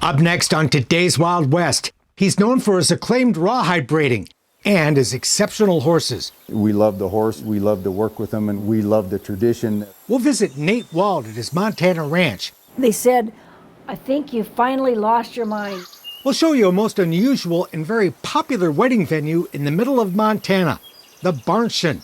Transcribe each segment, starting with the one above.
Up next on today's Wild West, he's known for his acclaimed rawhide braiding and his exceptional horses. We love the horse, we love to work with them, and we love the tradition. We'll visit Nate Wald at his Montana ranch. They said, "I think you finally lost your mind." We'll show you a most unusual and very popular wedding venue in the middle of Montana, the Barnschen.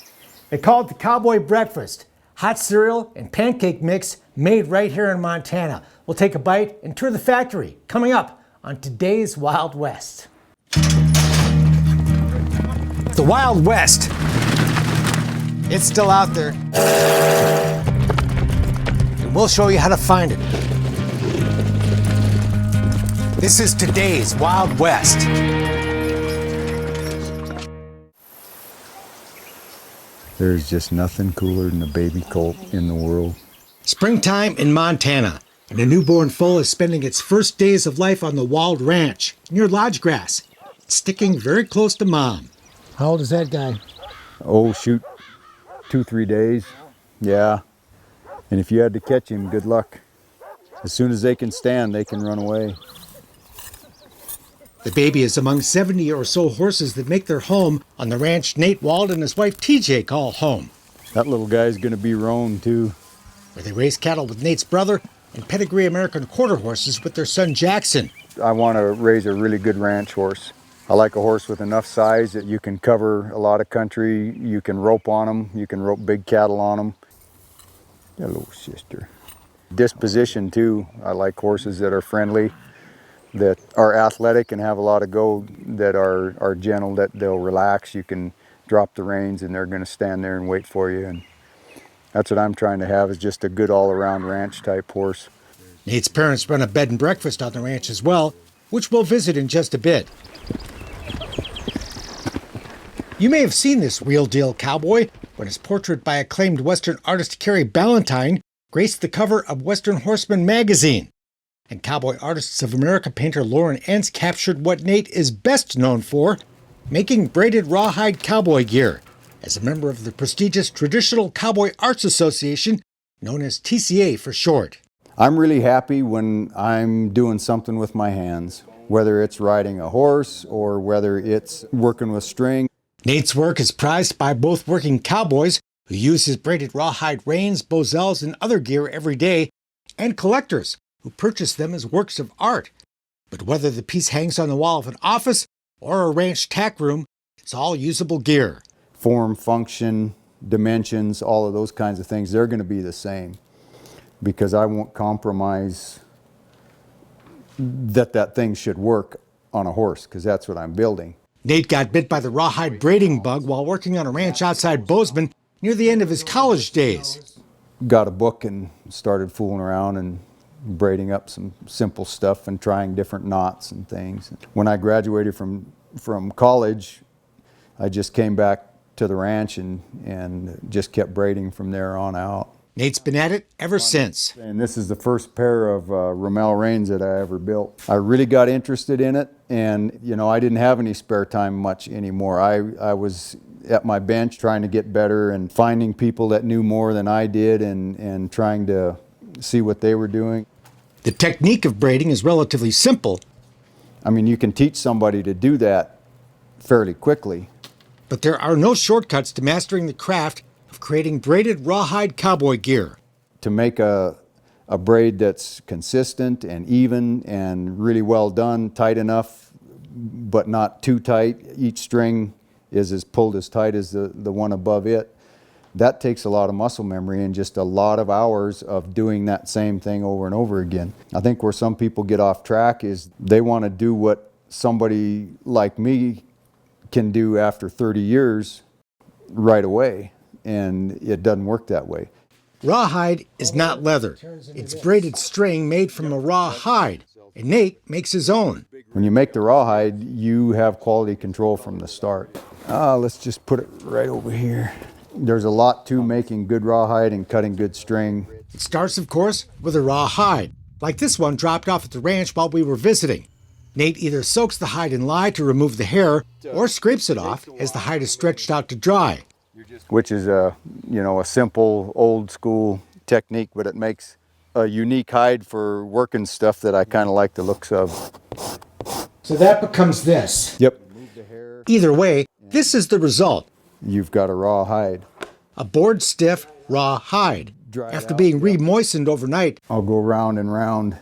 They call it the Cowboy breakfast. Hot cereal and pancake mix made right here in Montana. We'll take a bite and tour the factory, coming up on today's Wild West. The Wild West. It's still out there. And we'll show you how to find it. This is today's Wild West. There's just nothing cooler than a baby colt in the world. Springtime in Montana, and a newborn foal is spending its first days of life on the Wald Ranch near Lodge Grass. It's sticking very close to mom. How old is that guy? Oh, shoot, 2-3 days. Yeah. And if you had to catch him, good luck. As soon as they can stand, they can run away. The baby is among 70 or so horses that make their home on the ranch Nate Wald and his wife TJ call home. That little guy's going to be roan too. Where they raise cattle with Nate's brother and pedigree American quarter horses with their son Jackson. I want to raise a really good ranch horse. I like a horse with enough size that you can cover a lot of country. You can rope on them. You can rope big cattle on them. Hello, sister. Disposition too. I like horses that are friendly, that are athletic and have a lot of go, that are gentle, that they'll relax. You can drop the reins and they're going to stand there and wait for you. And that's what I'm trying to have, is just a good all-around ranch type horse. Nate's parents run a bed and breakfast on the ranch as well, which we'll visit in just a bit. You may have seen this real deal cowboy when his portrait by acclaimed Western artist Carrie Ballantyne graced the cover of Western Horseman magazine. And Cowboy Artists of America painter Lauren Entz captured what Nate is best known for, making braided rawhide cowboy gear, as a member of the prestigious Traditional Cowboy Arts Association, known as TCA for short. I'm really happy when I'm doing something with my hands, whether it's riding a horse or whether it's working with string. Nate's work is prized by both working cowboys, who use his braided rawhide reins, bozels, and other gear every day, and collectors, who purchase them as works of art. But whether the piece hangs on the wall of an office or a ranch tack room, it's all usable gear. Form, function, dimensions, all of those kinds of things, they're going to be the same, because I won't compromise that thing should work on a horse, because that's what I'm building. Nate got bit by the rawhide braiding bug while working on a ranch outside Bozeman near the end of his college days. Got a book and started fooling around and braiding up some simple stuff and trying different knots and things. When I graduated from college, I just came back to the ranch and just kept braiding from there on out. Nate's been at it ever since. And this is the first pair of Rommel reins that I ever built. I really got interested in it, and I didn't have any spare time much anymore. I was at my bench trying to get better and finding people that knew more than I did and trying to see what they were doing. The technique of braiding is relatively simple. I mean, you can teach somebody to do that fairly quickly. But there are no shortcuts to mastering the craft of creating braided rawhide cowboy gear. To make a braid that's consistent and even and really well done, tight enough, but not too tight. Each string is as pulled as tight as the one above it. That takes a lot of muscle memory and just a lot of hours of doing that same thing over and over again. I think where some people get off track is they want to do what somebody like me can do after 30 years right away, and it doesn't work that way. Rawhide is not leather. It's braided string made from a raw hide, and Nate makes his own. When you make the rawhide, you have quality control from the start. Let's just put it right over here. There's a lot to making good rawhide and cutting good string. It starts, of course, with a raw hide, like this one dropped off at the ranch while we were visiting. Nate either soaks the hide in lye to remove the hair or scrapes it off as the hide is stretched out to dry. Which is a simple, old school technique, but it makes a unique hide for working stuff that I kind of like the looks of. So that becomes this. Yep. Either way, this is the result. You've got a raw hide. A board stiff, raw hide. After being re-moistened overnight, I'll go round and round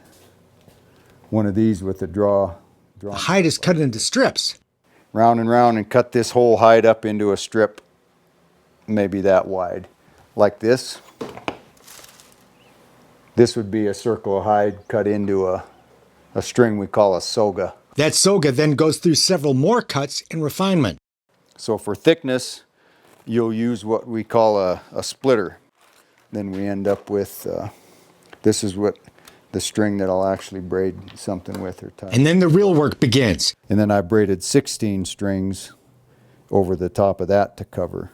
one of these with a draw. the hide is cut into strips. Round and round and cut this whole hide up into a strip maybe that wide. Like this. This would be a circle of hide cut into a string we call a soga. That soga then goes through several more cuts and refinement. So for thickness, you'll use what we call a splitter. Then we end up with, this is what the string that I'll actually braid something with or tie. And then the real work begins. And then I braided 16 strings over the top of that to cover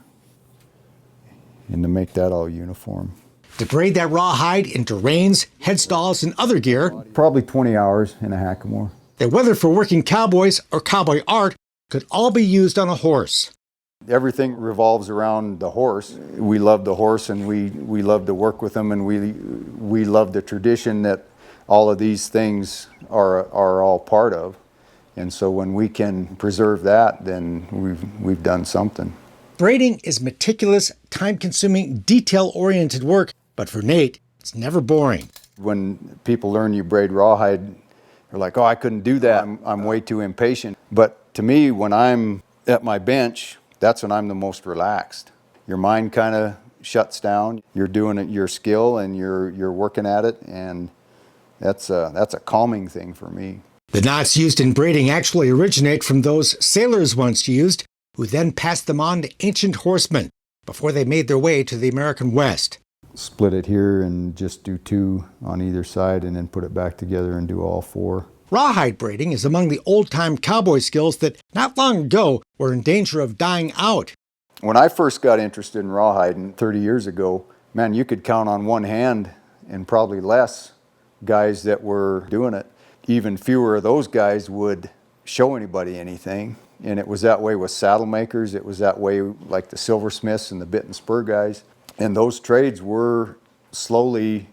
and to make that all uniform. To braid that raw hide into reins, headstalls, and other gear, Probably 20 hours in a hackamore. that whether for working cowboys or cowboy art, could all be used on a horse. Everything revolves around the horse. We love the horse and we love to work with them, and we love the tradition that all of these things are all part of. And so when we can preserve that, then we've done something. Braiding is meticulous, time-consuming, detail-oriented work, but for Nate, it's never boring. When people learn you braid rawhide, they're like, oh, I couldn't do that. I'm way too impatient. But to me, when I'm at my bench, that's when I'm the most relaxed. Your mind kind of shuts down. You're doing it, your skill, and you're working at it, and that's a calming thing for me. The knots used in braiding actually originate from those sailors once used, who then passed them on to ancient horsemen before they made their way to the American West. Split it here and just do 2 on either side and then put it back together and do all 4. Rawhide braiding is among the old-time cowboy skills that not long ago were in danger of dying out. When I first got interested in rawhide 30 years ago, man, you could count on one hand and probably less guys that were doing it. Even fewer of those guys would show anybody anything. And it was that way with saddle makers. It was that way like the silversmiths and the bit and spur guys. And those trades were slowly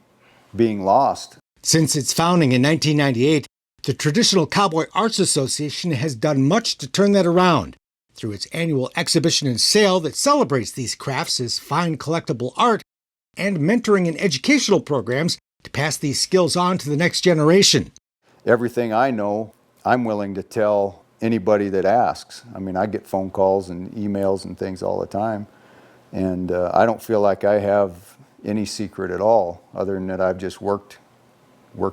being lost. Since its founding in 1998, the Traditional Cowboy Arts Association has done much to turn that around through its annual exhibition and sale that celebrates these crafts as fine collectible art, and mentoring and educational programs to pass these skills on to the next generation. Everything I know, I'm willing to tell anybody that asks. I mean, I get phone calls and emails and things all the time, and I don't feel like I have any secret at all, other than that I've just worked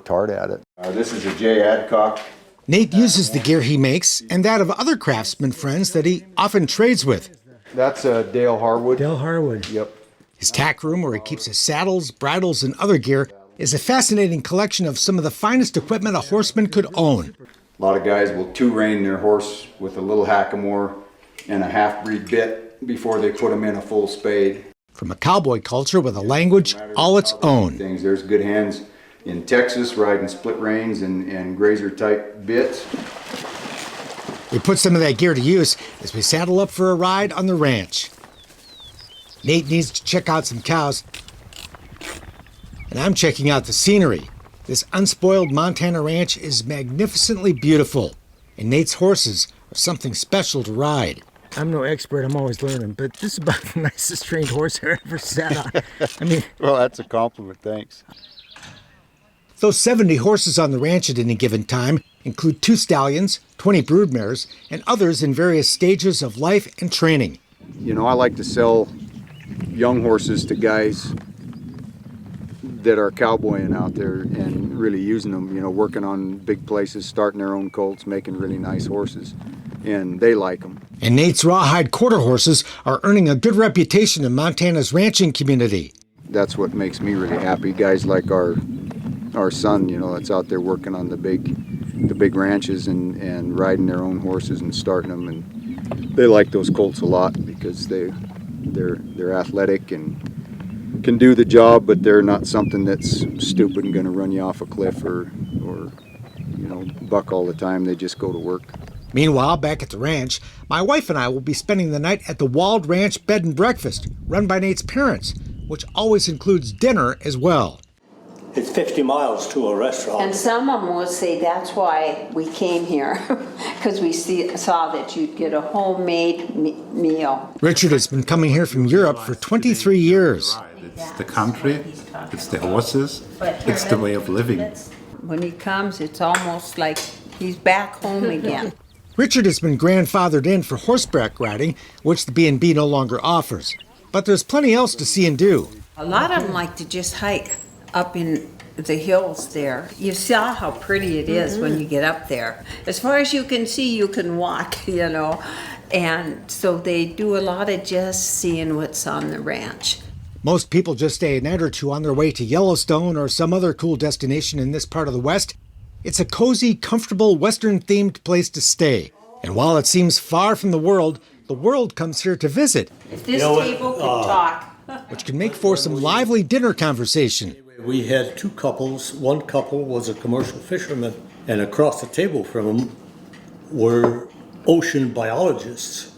hard at it. This is a J. Adcock. Nate uses the gear he makes and that of other craftsman friends that he often trades with. That's a Dale Harwood. Dale Harwood. Yep. His tack room, where he keeps his saddles, bridles, and other gear, is a fascinating collection of some of the finest equipment a horseman could own. A lot of guys will 2-rein their horse with a little hackamore and a half-breed bit before they put them in a full spade. From a cowboy culture with a language all its own. There's good hands in Texas riding split reins and grazer type bits. We put some of that gear to use as we saddle up for a ride on the ranch. Nate needs to check out some cows, and I'm checking out the scenery. This unspoiled Montana ranch is magnificently beautiful, and Nate's horses are something special to ride. I'm no expert, I'm always learning, but this is about the nicest trained horse I ever sat on. I mean, Well, that's a compliment, thanks. Those 70 horses on the ranch at any given time include 2 stallions, 20 broodmares, and others in various stages of life and training. You know, I like to sell young horses to guys that are cowboying out there and really using them, you know, working on big places, starting their own colts, making really nice horses, and they like them. And Nate's rawhide quarter horses are earning a good reputation in Montana's ranching community. That's what makes me really happy. Guys like our son, you know, that's out there working on the big ranches and riding their own horses and starting them, and they like those colts a lot because they're athletic and can do the job, but they're not something that's stupid and going to run you off a cliff or you know, buck all the time. They just go to work. Meanwhile, back at the ranch, my wife and I will be spending the night at the Wald Ranch bed and breakfast, run by Nate's parents, which always includes dinner as well. It's 50 miles to a restaurant. And some of them will say that's why we came here, because we saw that you'd get a homemade meal. Richard has been coming here from Europe for 23 years. It's the country, it's the horses, it's the way of living. When he comes, it's almost like he's back home again. Richard has been grandfathered in for horseback riding, which the B&B no longer offers. But there's plenty else to see and do. A lot of them like to just hike up in the hills there. You saw how pretty it is when you get up there. As far as you can see, you can walk, you know. And so they do a lot of just seeing what's on the ranch. Most people just stay a night or two on their way to Yellowstone or some other cool destination in this part of the West. It's a cozy, comfortable, Western-themed place to stay. And while it seems far from the world comes here to visit. If this table could talk. Which can make for some lively dinner conversation. We had two couples. One couple was a commercial fisherman, and across the table from them were ocean biologists.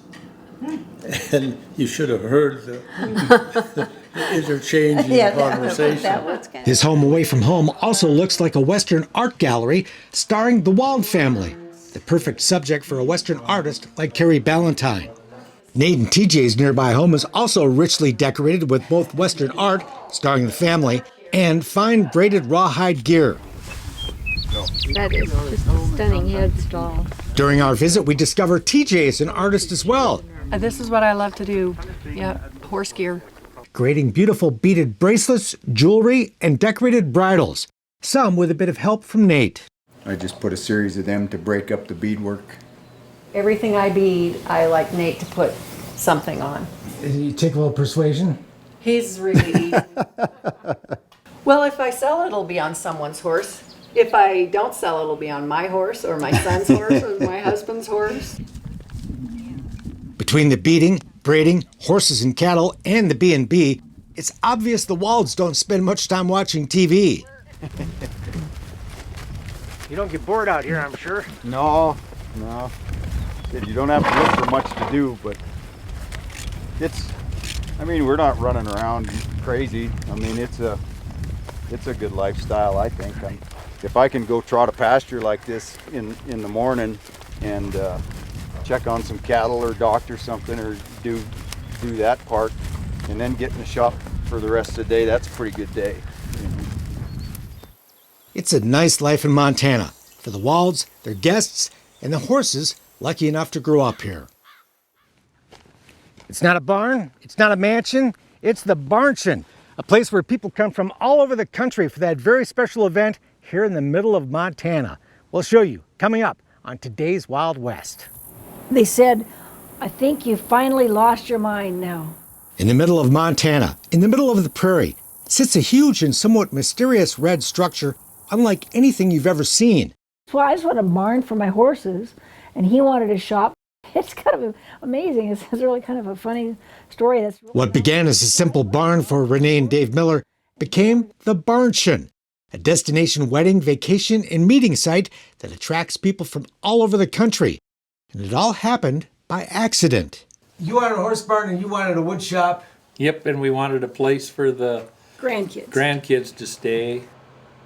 And you should have heard the interchange in conversation. His home away from home also looks like a Western art gallery starring the Wald family, the perfect subject for a Western artist like Carrie Ballantyne. Nate and TJ's nearby home is also richly decorated with both Western art, starring the family, and fine braided rawhide gear. That is just a stunning headstall. During our visit, we discover TJ is an artist as well. This is what I love to do. Yeah, horse gear. Creating beautiful beaded bracelets, jewelry, and decorated bridles, some with a bit of help from Nate. I just put a series of them to break up the beadwork. Everything I bead, I like Nate to put something on. You take a little persuasion? He's really easy. Well, if I sell it, it'll be on someone's horse. If I don't sell it, it'll be on my horse or my son's horse or my husband's horse. Between the beading, braiding, horses and cattle, and the B&B, it's obvious the Walds don't spend much time watching TV. You don't get bored out here, I'm sure. No. You don't have to look for much to do, but we're not running around crazy. I mean, it's a good lifestyle, I think. If I can go trot a pasture like this in the morning and check on some cattle or doctor something or do that part and then get in the shop for the rest of the day, that's a pretty good day. It's a nice life in Montana for the Walds, their guests, and the horses lucky enough to grow up here. It's not a barn, it's not a mansion, it's the Barnschen, a place where people come from all over the country for that very special event here in the middle of Montana. We'll show you coming up on today's Wild West. They said, I think you finally lost your mind now. In the middle of Montana, in the middle of the prairie, sits a huge and somewhat mysterious red structure unlike anything you've ever seen. Well, I just wanted a barn for my horses, and he wanted a shop. It's kind of amazing. It's really kind of a funny story. What began as a simple barn for Renee and Dave Miller became the Barnschen, a destination wedding, vacation, and meeting site that attracts people from all over the country. And it all happened by accident. You wanted a horse barn and you wanted a wood shop. Yep, and we wanted a place for the grandkids to stay.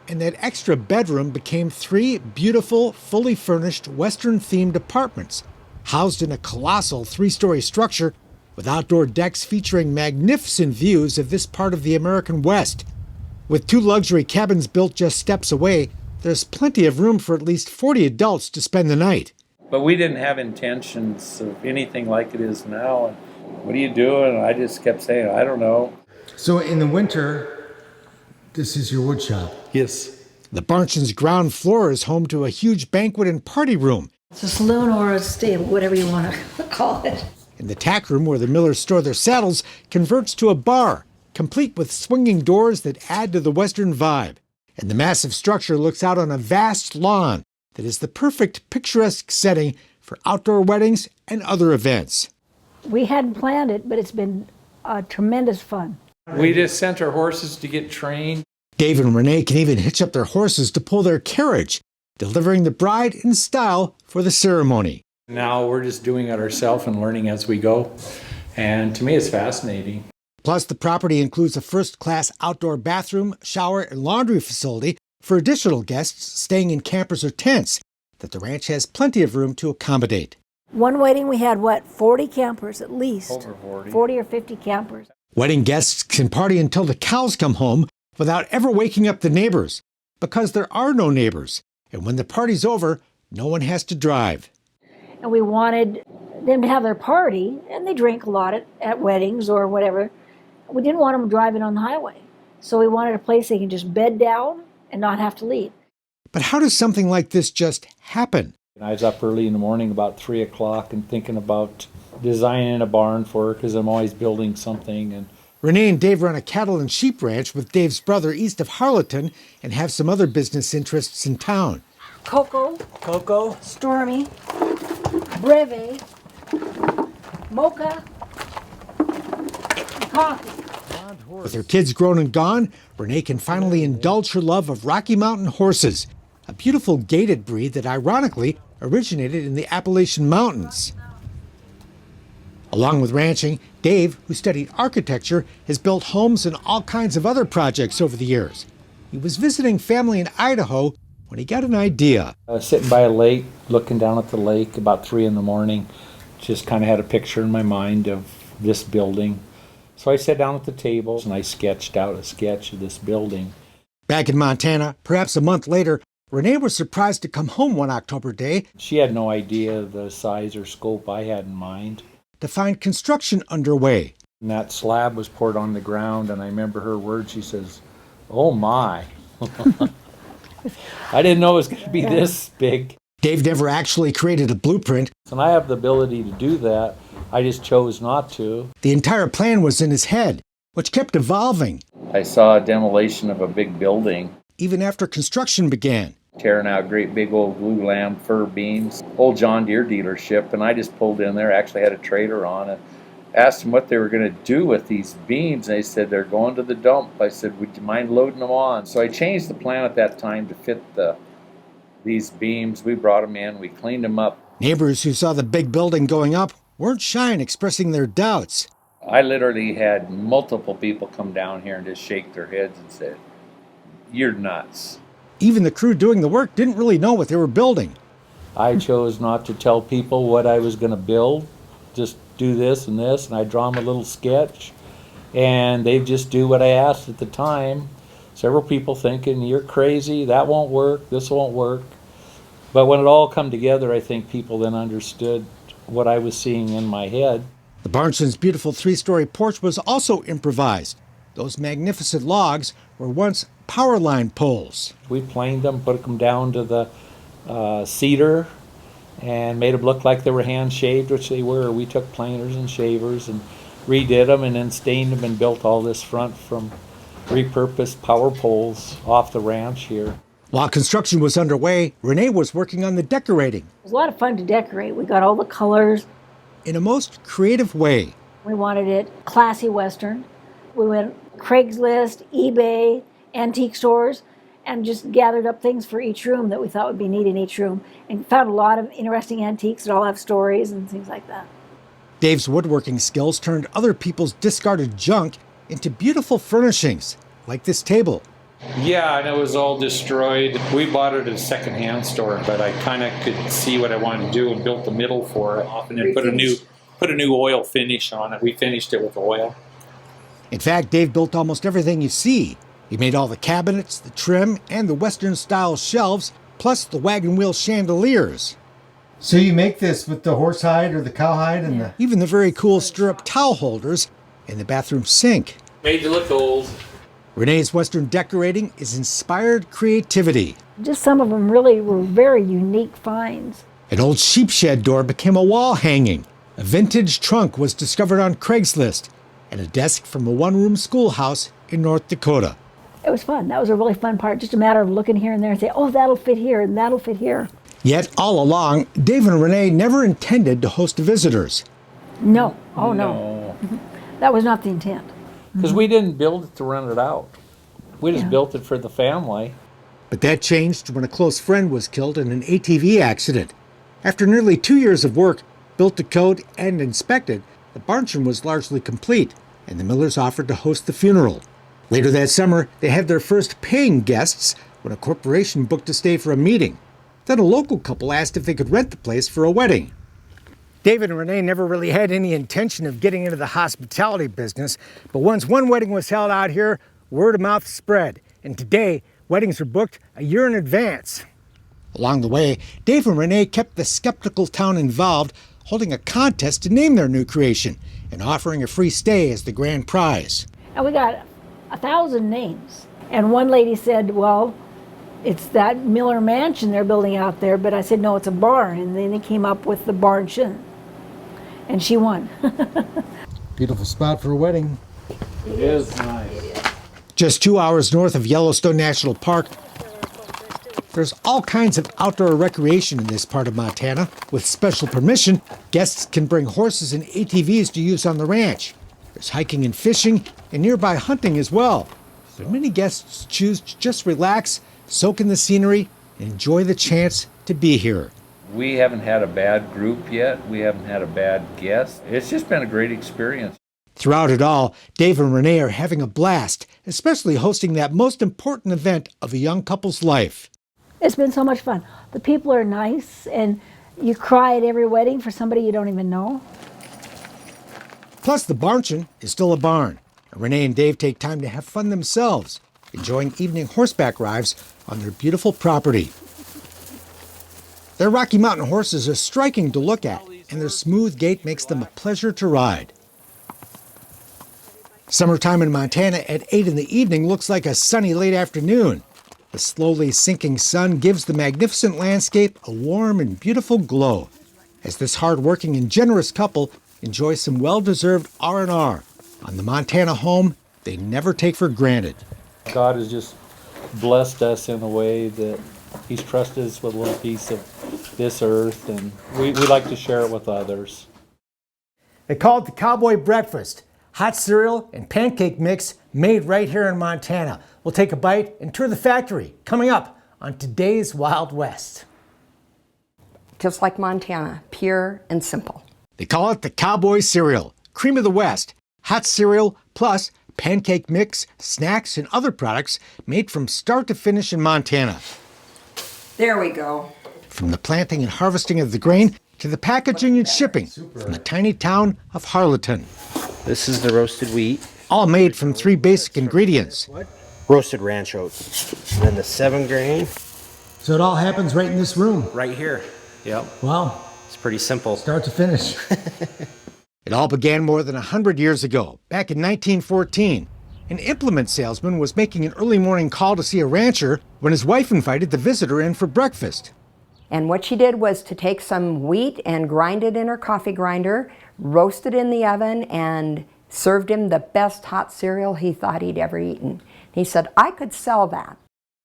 And that extra bedroom became 3 beautiful, fully furnished, Western-themed apartments, housed in a colossal 3-story structure with outdoor decks featuring magnificent views of this part of the American West. With 2 luxury cabins built just steps away, there's plenty of room for at least 40 adults to spend the night. But we didn't have intentions of anything like it is now. What are you doing? And I just kept saying, I don't know. So in the winter, this is your wood shop? Yes. The Barnschen's ground floor is home to a huge banquet and party room. It's a saloon or a stable, whatever you want to call it. And the tack room where the Millers store their saddles converts to a bar, complete with swinging doors that add to the Western vibe. And the massive structure looks out on a vast lawn that is the perfect picturesque setting for outdoor weddings and other events. We hadn't planned it, but it's been tremendous fun. We just sent our horses to get trained. Dave and Renee can even hitch up their horses to pull their carriage, delivering the bride in style for the ceremony. Now we're just doing it ourselves and learning as we go. And to me, it's fascinating. Plus, the property includes a first-class outdoor bathroom, shower, and laundry facility for additional guests staying in campers or tents that the ranch has plenty of room to accommodate. One wedding we had, 40 campers at least? Over 40. 40 or 50 campers. Wedding guests can party until the cows come home without ever waking up the neighbors, because there are no neighbors. And when the party's over, no one has to drive. And we wanted them to have their party, and they drink a lot at weddings or whatever. We didn't want them driving on the highway. So we wanted a place they can just bed down and not have to leave. But how does something like this just happen? I was up early in the morning about 3 o'clock and thinking about designing a barn for her because I'm always building something. And Renee and Dave run a cattle and sheep ranch with Dave's brother east of Harleton and have some other business interests in town. Cocoa, Stormy, Breve, Mocha, coffee. With her kids grown and gone, Renee can finally indulge her love of Rocky Mountain horses, a beautiful gaited breed that ironically originated in the Appalachian Mountains. Along with ranching, Dave, who studied architecture, has built homes and all kinds of other projects over the years. He was visiting family in Idaho when he got an idea. I was sitting by a lake, looking down at the lake about 3 in the morning. Just kind of had a picture in my mind of this building. So I sat down at the table and I sketched out a sketch of this building. Back in Montana, perhaps a month later, Renee was surprised to come home one October day. She had no idea the size or scope I had in mind. To find construction underway. And that slab was poured on the ground, and I remember her words. She says, "Oh my." I didn't know it was going to be this big. Dave never actually created a blueprint. And I have the ability to do that. I just chose not to. The entire plan was in his head, which kept evolving. I saw a demolition of a big building. Even after construction began. Tearing out great big old glue lamb fir beams. Old John Deere dealership, and I just pulled in there, actually had a trailer on it. Asked them what they were going to do with these beams. They said they're going to the dump. I said, would you mind loading them on? So I changed the plan at that time to fit these beams. We brought them in, we cleaned them up. Neighbors who saw the big building going up weren't shy in expressing their doubts. I literally had multiple people come down here and just shake their heads and say, "You're nuts." Even the crew doing the work didn't really know what they were building. I chose not to tell people what I was going to build. Just do this, and I draw them a little sketch, and they just do what I asked at the time. Several people thinking, "You're crazy, that won't work, this won't work." But when it all come together, I think people then understood what I was seeing in my head. The Barnschen's beautiful 3-story porch was also improvised. Those magnificent logs were once power line poles. We planed them, put them down to the cedar, and made them look like they were hand shaved, which they were. We took planers and shavers and redid them and then stained them and built all this front from repurposed power poles off the ranch here. While construction was underway, Renee was working on the decorating. It was a lot of fun to decorate. We got all the colors. In a most creative way. We wanted it classy Western. We went Craigslist, eBay, antique stores, and just gathered up things for each room that we thought would be neat in each room, and found a lot of interesting antiques that all have stories and things like that. Dave's woodworking skills turned other people's discarded junk into beautiful furnishings, like this table. Yeah, and it was all destroyed. We bought it at a secondhand store, but I kind of could see what I wanted to do and built the middle for it, and then put a new oil finish on it. We finished it with oil. In fact, Dave built almost everything you see. He made all the cabinets, the trim, and the Western-style shelves, plus the wagon wheel chandeliers. So you make this with the horsehide or the cowhide and the... Even the very cool stirrup towel holders in the bathroom sink. Made you look old. Renee's Western decorating is inspired creativity. Just some of them really were very unique finds. An old sheep shed door became a wall hanging. A vintage trunk was discovered on Craigslist, and a desk from a one-room schoolhouse in North Dakota. It was fun. That was a really fun part. Just a matter of looking here and there and say, oh, that'll fit here and that'll fit here. Yet, all along, Dave and Renee never intended to host visitors. No. Oh, no. That was not the intent. Because we didn't build it to rent it out. We just built it for the family. But that changed when a close friend was killed in an ATV accident. After nearly 2 years of work, built to code and inspected, the Barnschen was largely complete, and the Millers offered to host the funeral. Later that summer, they had their first paying guests when a corporation booked a stay for a meeting. Then a local couple asked if they could rent the place for a wedding. David and Renee never really had any intention of getting into the hospitality business, but once one wedding was held out here, word of mouth spread, and today, weddings are booked a year in advance. Along the way, Dave and Renee kept the skeptical town involved, holding a contest to name their new creation and offering a free stay as the grand prize. And we got 1,000 names. And one lady said, well, it's that Miller mansion they're building out there, but I said, no, it's a barn. And then they came up with the Barnschen. And she won. Beautiful spot for a wedding. It is nice. Just 2 hours north of Yellowstone National Park, there's all kinds of outdoor recreation in this part of Montana. With special permission, guests can bring horses and ATVs to use on the ranch. There's hiking and fishing, and nearby hunting as well. But many guests choose to just relax, soak in the scenery, and enjoy the chance to be here. We haven't had a bad group yet. We haven't had a bad guest. It's just been a great experience. Throughout it all, Dave and Renee are having a blast, especially hosting that most important event of a young couple's life. It's been so much fun. The people are nice, and you cry at every wedding for somebody you don't even know. Plus, the Barnschen is still a barn. And Renee and Dave take time to have fun themselves, enjoying evening horseback rides on their beautiful property. Their Rocky Mountain horses are striking to look at, and their smooth gait makes them a pleasure to ride. Summertime in Montana at 8 in the evening looks like a sunny late afternoon. The slowly sinking sun gives the magnificent landscape a warm and beautiful glow, as this hard-working and generous couple enjoy some well-deserved R&R on the Montana home they never take for granted. God has just blessed us in a way that He's trusted us with a little piece of this earth, and we like to share it with others. They call it the Cowboy breakfast, hot cereal and pancake mix made right here in Montana. We'll take a bite and tour the factory, coming up on today's Wild West. Just like Montana, pure and simple. They call it the Cowboy cereal, cream of the West, hot cereal plus pancake mix, snacks, and other products made from start to finish in Montana. There we go. From the planting and harvesting of the grain to the packaging and shipping from the tiny town of Harleton. This is the roasted wheat. All made from 3 basic ingredients. Roasted ranch oats. And then the 7 grain. So it all happens right in this room. Right here. Yep. Wow. It's pretty simple. Start to finish. It all began more than 100 years ago, back in 1914. An implement salesman was making an early morning call to see a rancher when his wife invited the visitor in for breakfast. And what she did was to take some wheat and grind it in her coffee grinder, roast it in the oven, and served him the best hot cereal he thought he'd ever eaten. He said, I could sell that.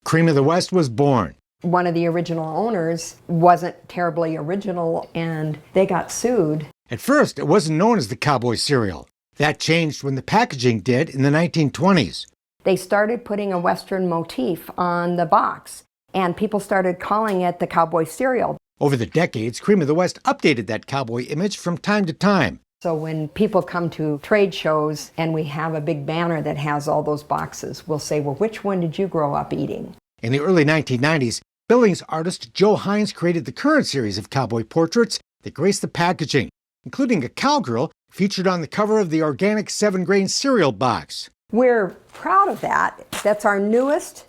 Cream of the West was born. One of the original owners wasn't terribly original, and they got sued. At first, it wasn't known as the Cowboy cereal. That changed when the packaging did in the 1920s. They started putting a Western motif on the box, and people started calling it the Cowboy cereal. Over the decades, Cream of the West updated that cowboy image from time to time. So when people come to trade shows and we have a big banner that has all those boxes, we'll say, well, which one did you grow up eating? In the early 1990s, Billings artist Joe Hines created the current series of cowboy portraits that grace the packaging, including a cowgirl featured on the cover of the organic 7-grain cereal box. We're proud of that. That's our newest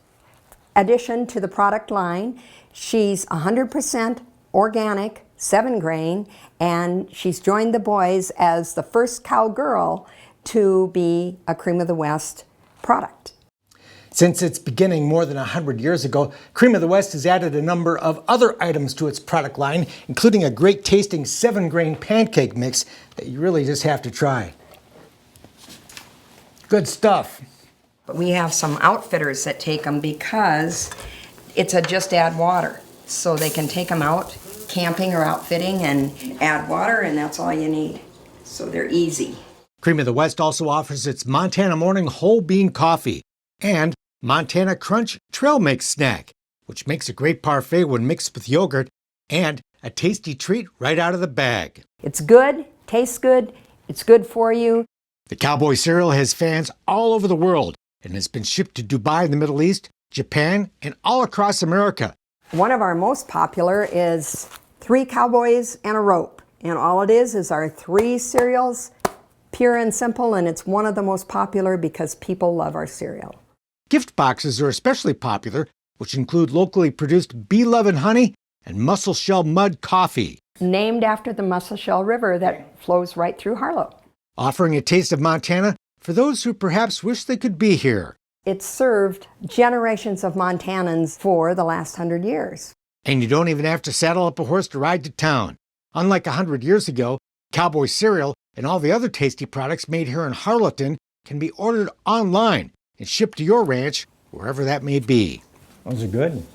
addition to the product line. She's 100% organic, 7-grain, and she's joined the boys as the first cowgirl to be a Cream of the West product. Since its beginning more than 100 years ago, Cream of the West has added a number of other items to its product line, including a great tasting 7-grain pancake mix that you really just have to try. Good stuff. We have some outfitters that take them because it's a just add water. So they can take them out camping or outfitting and add water, and that's all you need. So they're easy. Cream of the West also offers its Montana Morning Whole Bean Coffee and Montana Crunch Trail Mix Snack, which makes a great parfait when mixed with yogurt and a tasty treat right out of the bag. It's good, tastes good, it's good for you. The Cowboy cereal has fans all over the world and has been shipped to Dubai in the Middle East, Japan, and all across America. One of our most popular is 3 cowboys and a rope. And all it is our 3 cereals, pure and simple, and it's one of the most popular because people love our cereal. Gift boxes are especially popular, which include locally produced Bee Love and Honey and Mussel Shell Mud Coffee. Named after the Mussel Shell River that flows right through Harlow. Offering a taste of Montana for those who perhaps wish they could be here. It's served generations of Montanans for the last 100 years. And you don't even have to saddle up a horse to ride to town. Unlike 100 years ago, Cowboy cereal and all the other tasty products made here in Harlowton can be ordered online and shipped to your ranch, wherever that may be. Those are good.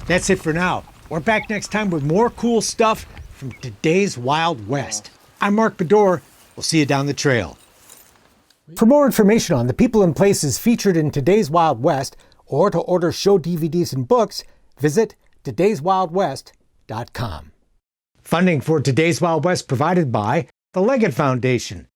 That's it for now. We're back next time with more cool stuff from today's Wild West. I'm Mark Bedore. We'll see you down the trail. For more information on the people and places featured in today's Wild West, or to order show DVDs and books, visit todayswildwest.com. Funding for Today's Wild West provided by the Leggett Foundation,